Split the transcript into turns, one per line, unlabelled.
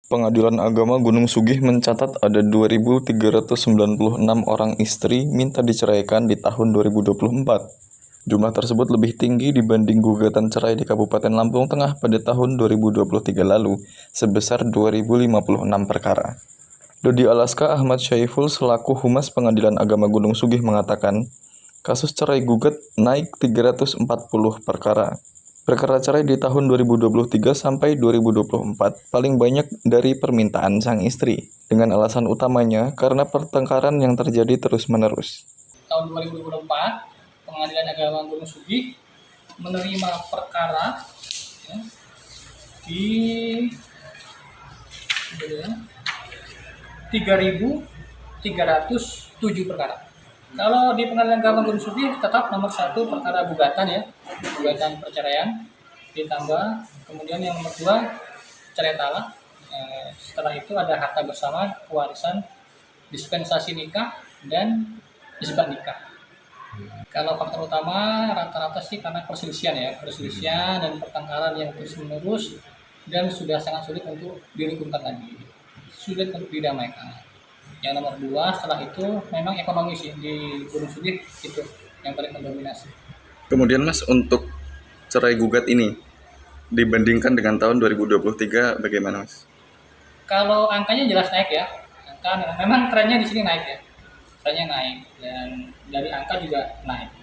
Pengadilan Agama Gunung Sugih mencatat ada 2.396 orang istri minta diceraikan di tahun 2024. Jumlah tersebut lebih tinggi dibanding gugatan cerai di Kabupaten Lampung Tengah pada tahun 2023 lalu, sebesar 2.056 perkara. Dodi Alaska Ahmad Syaiful selaku Humas Pengadilan Agama Gunung Sugih mengatakan, kasus cerai gugat naik 340 perkara. Perkara cerai di tahun 2023 sampai 2024 paling banyak dari permintaan sang istri, dengan alasan utamanya karena pertengkaran yang terjadi terus-menerus.
Tahun 2024, Pengadilan Agama Gunung Sugih menerima perkara ya, di 3.307 perkara. Kalau di Pengadilan Agama Gunung Sugih tetap nomor 1 perkara gugatan ya, gugatan perceraian, ditambah kemudian yang nomor 2 cerai talak. Setelah itu ada harta bersama, pewarisan, dispensasi nikah, dan isbat nikah. Kalau faktor utama rata-rata sih karena perselisihan dan pertengkaran yang terus menerus dan sudah sangat sulit untuk dirukunkan lagi, sulit untuk didamaikan. Yang nomor 2 setelah itu memang ekonomi sih di Gunung Sugih itu yang paling mendominasi.
Kemudian Mas, untuk cerai gugat ini dibandingkan dengan tahun 2023 bagaimana Mas?
Kalau angkanya jelas naik ya, angka memang trennya di sini naik ya, trennya naik dan dari angka juga naik.